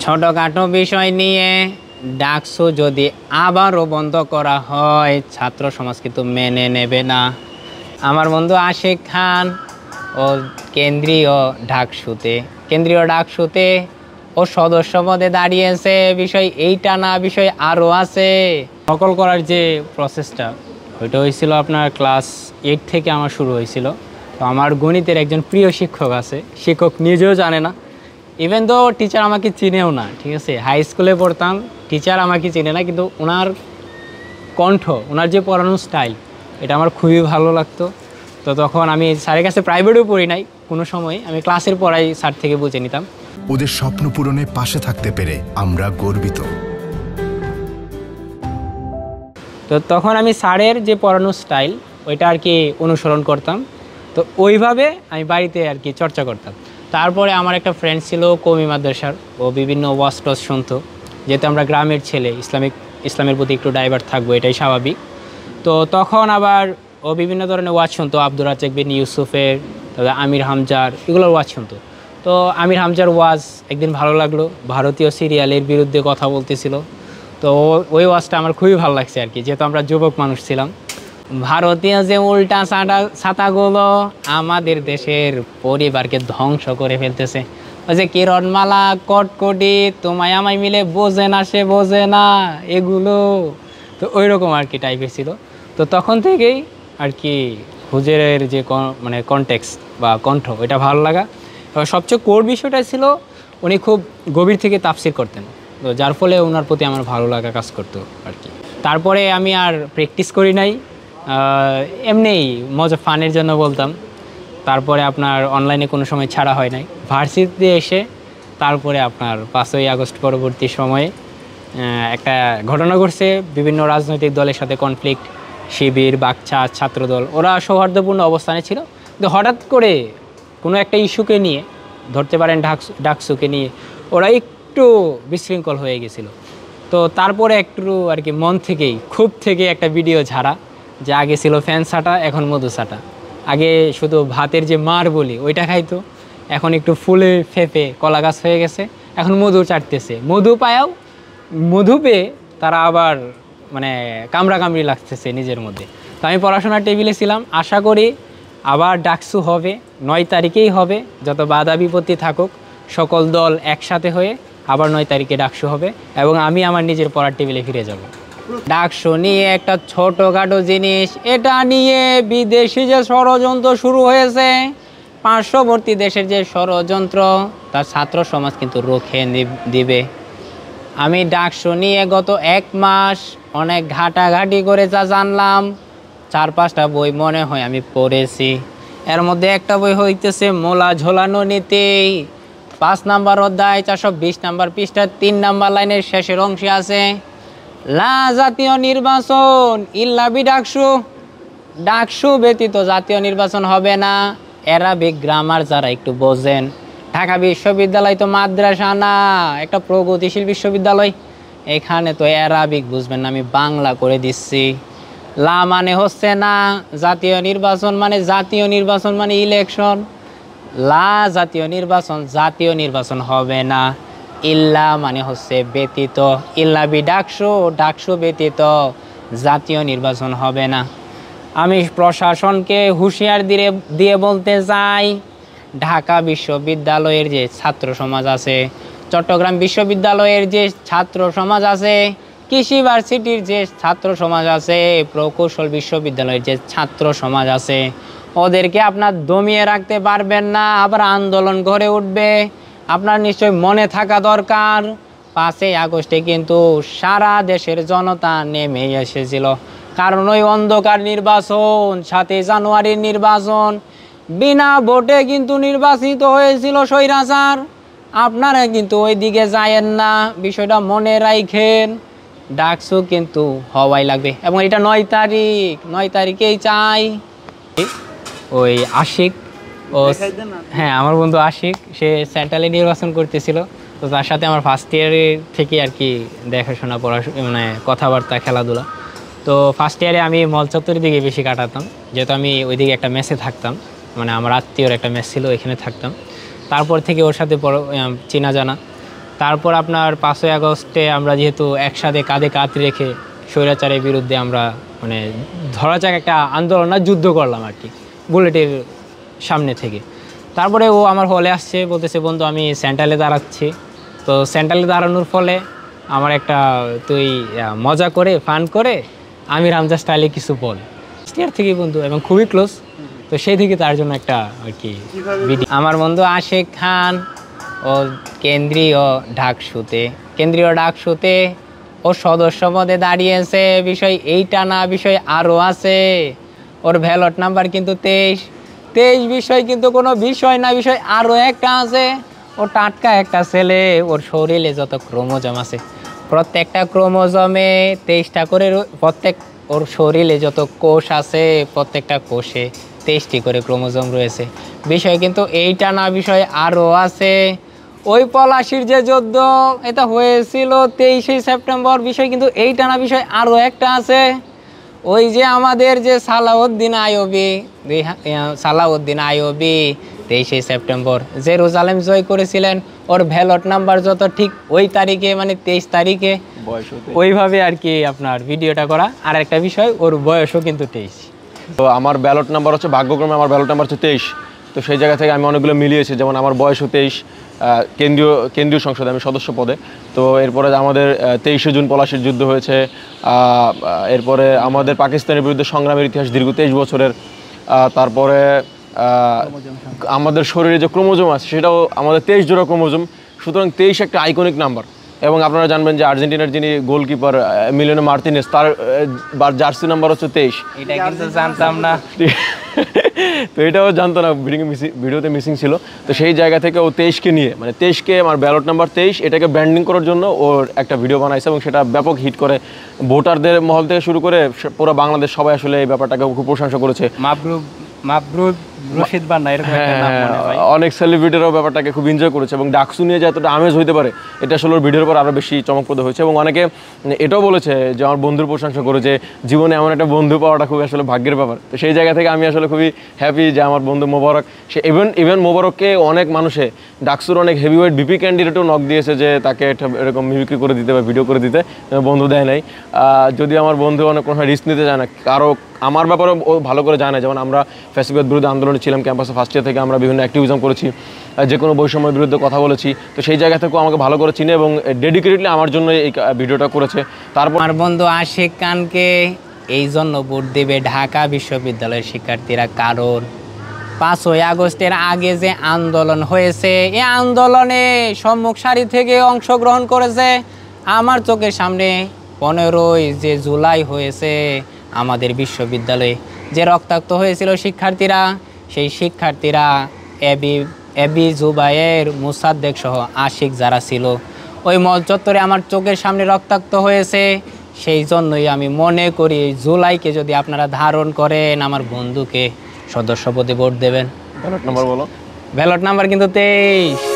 ছোটখাটো বিষয় নিয়ে ডাকসু যদি আবারও বন্ধ করা হয় ছাত্র সমাজ কিন্তু মেনে নেবে না। আমার বন্ধু আশিক খান ও কেন্দ্রীয় ডাকসুতে ও সদস্য পদে দাঁড়িয়েছে। বিষয় এইটা না, বিষয় আরও আছে। নকল করার যে প্রসেসটা ওইটা হয়েছিল আপনার ক্লাস 8 থেকে আমার শুরু হয়েছিল। তো আমার গণিতের একজন প্রিয় শিক্ষক আছে, শিক্ষক নিজেও জানে না, ইভেন তো টিচার আমাকে চিনেও না, ঠিক আছে। হাই স্কুলে পড়তাম, টিচার আমাকে চিনে না, কিন্তু ওনার কণ্ঠ, ওনার যে পড়ানোর স্টাইল এটা আমার খুবই ভালো লাগতো। তো তখন আমি স্যারের কাছে প্রাইভেটও পড়ি নাই, কোনো সময় আমি ক্লাসের পড়াই স্যার থেকে বুঝে নিতাম। ওদের স্বপ্ন পূরণে পাশে থাকতে পেরে আমরা গর্বিত। তো তখন আমি স্যারের যে পড়ানোর স্টাইল ওইটা আর কি অনুসরণ করতাম। তো ওইভাবে আমি বাড়িতে আর কি চর্চা করতাম। তারপরে আমার একটা ফ্রেন্ড ছিল কওমি মাদ্রাসার, ও বিভিন্ন ওয়াজ টস শুনতো। যেহেতু আমরা গ্রামের ছেলে, ইসলামের প্রতি একটু ডাইভার্ট থাকবো, এটাই স্বাভাবিক। তো তখন আবার ও বিভিন্ন ধরনের ওয়াজ শুনতো, আব্দুর রাজ্জাক বিন ইউসুফের, তারপরে আমির হামজার, এগুলোর ওয়াজ শুনতো। তো আমির হামজার ওয়াজ একদিন ভালো লাগলো, ভারতীয় সিরিয়ালের বিরুদ্ধে কথা বলতেছিল। তো ওই ওয়াজটা আমার খুবই ভালো লাগছে আর কি, যেহেতু আমরা যুবক মানুষ ছিলাম। ভারতীয় যে উল্টা ছাতাগুলো আমাদের দেশের পরিবারকে ধ্বংস করে ফেলতেছে। ওই যে কিরণমালা, কটকটি, তোমায় আমায় মিলে বোঝে না সে বোঝে না, এগুলো তো ওই রকম আর কি টাইপের ছিল। তো তখন থেকেই আর কি হুজুরের যে মানে কনটেক্সট বা কণ্ঠ ওইটা ভালো লাগা। এবার সবচেয়ে কোর বিষয়টা ছিল উনি খুব গভীর থেকে তাফসির করতেন, তো যার ফলে ওনার প্রতি আমার ভালো লাগা কাজ করতো আর কি। তারপরে আমি আর প্র্যাকটিস করি নাই, এমনিই মজা ফানের জন্য বলতাম। তারপরে আপনার অনলাইনে কোনো সময় ছাড়া হয় নাই। ভার্সিটিতে এসে তারপরে আপনার 5ই আগস্ট পরবর্তী সময়ে একটা ঘটনা ঘটছে, বিভিন্ন রাজনৈতিক দলের সাথে কনফ্লিক্ট, শিবির, বাকছা, ছাত্রদল, ওরা সৌহার্দ্যপূর্ণ অবস্থানে ছিল। কিন্তু হঠাৎ করে কোনো একটা ইস্যুকে নিয়ে, ধরতে পারেন ডাকসুকে নিয়ে, ওরা একটু বিশৃঙ্খল হয়ে গেছিল। তো তারপরে একটু আর কি মন থেকেই, খুব থেকে একটা ভিডিও ঝাড়া, যে আগে ছিল ফ্যান ছাটা, এখন মধু ছাটা। আগে শুধু ভাতের যে মার বলি ওইটা খাইতো, এখন একটু ফুলে ফেপে কলা গাছ হয়ে গেছে, এখন মধু চাটতেছে। মধু পেয়ে তারা আবার মানে কামড়াকামড়ি লাগতেছে নিজের মধ্যে। তো আমি পড়াশোনার টেবিলে ছিলাম, আশা করি আবার ডাকসু হবে, 9 তারিখেই হবে। যত বাধা বিপত্তি থাকুক সকল দল একসাথে হয়ে আবার 9 তারিখে ডাকসু হবে, এবং আমি আমার নিজের পড়ার টেবিলে ফিরে যাব। ডাকসু নিয়ে একটা ছোটোখাটো জিনিস, এটা নিয়ে বিদেশি যে ষড়যন্ত্র শুরু হয়েছে, পার্শ্ববর্তী দেশের যে ষড়যন্ত্র, তার ছাত্র সমাজ কিন্তু রুখে দিবে। আমি ডাকসু নিয়ে গত 1 মাস অনেক ঘাটাঘাটি করে যা জানলাম, 4-5টা বই মনে হয় আমি পড়েছি। এর মধ্যে একটা বই হইতেছে মোলা ঝোলানো নীতি, 5 নাম্বার অধ্যায়, 420 নাম্বার পৃষ্ঠা, 3 নাম্বার লাইনের শেষের অংশে আছে, লা জাতীয় নির্বাচন ইল্লা বি ডাকসু, ডাকসু ব্যতীত জাতীয় নির্বাচন হবে না। অ্যারাবিক গ্রামার যারা একটু বোঝেন, ঢাকা বিশ্ববিদ্যালয় তো মাদ্রাসা না, একটা প্রগতিশীল বিশ্ববিদ্যালয়, এখানে তো অ্যারাবিক বুঝবেন না, আমি বাংলা করে দিচ্ছি। লা মানে হচ্ছে না, জাতীয় নির্বাচন মানে ইলেকশন, লা জাতীয় নির্বাচন হবে না। ইল্লা মানে হচ্ছে ব্যতীত, ইল্লা বি ডাকসু ব্যতীত জাতীয় নির্বাচন হবে না। আমি প্রশাসনকে হুঁশিয়ার দিয়ে বলতে চাই, ঢাকা বিশ্ববিদ্যালয়ের যে ছাত্র সমাজ আছে, চট্টগ্রাম বিশ্ববিদ্যালয়ের যে ছাত্র সমাজ আছে, কৃষি ভার্সিটির যে ছাত্র সমাজ আছে, প্রকৌশল বিশ্ববিদ্যালয়ের যে ছাত্র সমাজ আছে, ওদেরকে আপনার দমিয়ে রাখতে পারবেন না, আবার আন্দোলন গড়ে উঠবে। আপনার নিশ্চয়ই মনে থাকা দরকার, 5ই আগস্টে কিন্তু সারা দেশের জনতা নেমে এসেছিল, কারণ ওই অন্ধকার নির্বাচন, 7ই জানুয়ারির নির্বাচন, বিনা ভোটে কিন্তু নির্বাচিত হয়েছিল স্বৈরাচার। আপনারা কিন্তু ওই দিকে যায়েন না, বিষয়টা মনে রাখেন। ডাকসু কিন্তু হওয়াই লাগবে, এবং এটা 9 তারিখেই চাই। ওই আশিক, ও হ্যাঁ আমার বন্ধু আশিক, সে সেন্ট্রালে নির্বাচন করতেছিল। তো তার সাথে আমার ফার্স্ট ইয়ারের থেকে আর কি দেখাশোনা, মানে কথাবার্তা, খেলাধুলা। তো ফার্স্ট ইয়ারে আমি মল চত্বরের দিকে বেশি কাটাতাম, যেহেতু আমি ওইদিকে একটা মেসে থাকতাম, মানে আমার আত্মীয়র একটা মেস ছিল, এখানে থাকতাম। তারপর থেকে ওর সাথে চেনা জানা। তারপর আপনার 5ই আগস্টে আমরা যেহেতু একসাথে কাঁধে কাঁধ রেখে স্বৈরাচারের বিরুদ্ধে আমরা মানে ধরা যাক একটা আন্দোলন না যুদ্ধ করলাম আর কি বুলেটের সামনে থেকে। তারপরে ও আমার হলে আসছে, বলতেছে বন্ধু আমি সেন্ট্রালে দাঁড়াচ্ছি। তো সেন্ট্রালে দাঁড়ানোর ফলে আমার একটা তুই মজা করে ফান করে আমি রামজা স্টাইলে কিছু বল ইয়ার থেকে বন্ধু এবং খুবই ক্লোজ। তো সেই থেকে তার জন্য একটা আর কি ভিডিও। আমার বন্ধু আশিক খান ও কেন্দ্রীয় ডাকসুতে ও সদস্য পদে দাঁড়িয়েছে। বিষয় এইটা না, বিষয় আরও আছে। ওর ব্যালট নাম্বার কিন্তু 23 বিষয় কিন্তু কোনো বিষয় না, বিষয় আরও একটা আছে। ও টাটকা একটা ছেলে, ওর শরীরে যত ক্রোমোজোম আছে প্রত্যেকটা ক্রোমোজোমে 23টা করে, ওর শরীরে যত কোষ আছে প্রত্যেকটা কোষে 23টি করে ক্রোমোজোম রয়েছে। বিষয় কিন্তু এইটা না, বিষয় আরও আছে। ওই পলাশির যে যুদ্ধ এটা হয়েছিল 23শে সেপ্টেম্বর, বিষয় কিন্তু এইটা না, বিষয় আরও একটা আছে। ওই যে আমাদের যে সালাউদ্দিন আইয়ুবী 23শে সেপ্টেম্বর জেরুজালেম জয় করেছিলেন, ওর ব্যালট নাম্বার যত ঠিক ওই তারিখে মানে 23 তারিখে ওইভাবে আর কি আপনার ভিডিওটা করা। আর একটা বিষয় ওর বয়সও কিন্তু 23। তো আমার ব্যালট নাম্বার হচ্ছে, ভাগ্যক্রমে আমার ব্যালট নাম্বার হচ্ছে 23। তো সেই জায়গা থেকে আমি অনেকগুলো মিলিয়েছি, যেমন আমার বয়সও 23, কেন্দ্রীয় সংসদে আমি সদস্য পদে। তো এরপরে আমাদের 23শে জুন পলাশির যুদ্ধ হয়েছে। এরপরে আমাদের পাকিস্তানের বিরুদ্ধে সংগ্রামের ইতিহাস দীর্ঘ 23 বছরের। তারপরে আমাদের শরীরে যে ক্রোমোজোম আছে সেটাও আমাদের 23 জোড়া ক্রোমোজোম। সুতরাং 23 একটা আইকনিক নাম্বার। এবং আপনারা জানবেন যে আর্জেন্টিনার যিনি গোলকিপার এমিলিয়ানো মার্তিনেজ, তার জার্সি নাম্বার হচ্ছে 23। এটা কিন্তু জানতাম না। তো এটাও জানতো না, ভিডিওতে মিসিং ছিল। তো সেই জায়গা থেকে ও 23কে নিয়ে, মানে 23কে আমার ব্যালট নাম্বার 23, এটাকে ব্র্যান্ডিং করার জন্য ওর একটা ভিডিও বানাইছে এবং সেটা ব্যাপক হিট করে। ভোটারদের মহল থেকে শুরু করে পুরো বাংলাদেশ সবাই আসলে এই ব্যাপারটাকে খুব প্রশংসা করেছে। মাবরুর রশিদ বান্না এরকম একটা নাম মনে হয়। অনেক সেলিব্রিটিরাও ব্যাপারটাকে খুব এনজয় করেছে এবং ডাকসু নিয়ে যে এতটা আমেজ হইতে পারে এটা আসলে ওর ভিডিওর পর আরও বেশি চমকপ্রদ হয়েছে। এবং অনেকে এটাও বলেছে যে আমার বন্ধুর প্রশংসা করেছে, জীবনে এমন একটা বন্ধু পাওয়াটা খুবই আসলে ভাগ্যের ব্যাপার। তো সেই জায়গা থেকে আমি আসলে খুবই হ্যাপি যে আমার বন্ধু মোবারক, সে ইভেন মোবারককে অনেক মানুষে ডাকসুর অনেক হেভিওয়েট বিপি ক্যান্ডিডেটও নক দিয়েছে যে তাকে এরকম মিমিক্রি করে দিতে বা ভিডিও করে দিতে, বন্ধু দেয় নাই। যদি আমার বন্ধু অনেক কোনো রিস্ক নিতে চায় না, কারো আমার ব্যাপারে ও ভালো করে জানে। যেমন আমরা ফ্যাসিবাদ বিরুদ্ধে আন্দোলনে ছিলাম ক্যাম্পাসে, ফার্স্ট ইয়ার থেকে আমরা বিভিন্ন অ্যাক্টিভিজম করেছি, যে কোনো বৈষম্যের বিরুদ্ধে কথা বলেছি। তো সেই জায়গা থেকেও আমাকে ভালো করে চিনে এবং ডেডিকেটেডলি আমার জন্য এই ভিডিওটা করেছে। তারপর আমার বন্ধু আশিক খানকে এই জন্য ভোট দেবে ঢাকা বিশ্ববিদ্যালয়ের শিক্ষার্থীরা, কারণ 5ই আগস্টের আগে যে আন্দোলন হয়েছে, এই আন্দোলনে সম্মুখ সারি থেকে অংশগ্রহণ করেছে। আমার চোখের সামনে 15ই যে জুলাই হয়েছে আমাদের বিশ্ববিদ্যালয়ে যে রক্তাক্ত হয়েছিল শিক্ষার্থীরা, সেই শিক্ষার্থীরা এবি জুবায়ের, মুসাদ্দেক সহ আশিক যারা ছিল ওই মল চত্বরে আমার চোখের সামনে রক্তাক্ত হয়েছে। সেই জন্যই আমি মনে করি জুলাইকে যদি আপনারা ধারণ করেন আমার বন্ধুকে সদস্য পদে ভোট দেবেন। ব্যালট নাম্বার বলো। ব্যালট নাম্বার কিন্তু 23।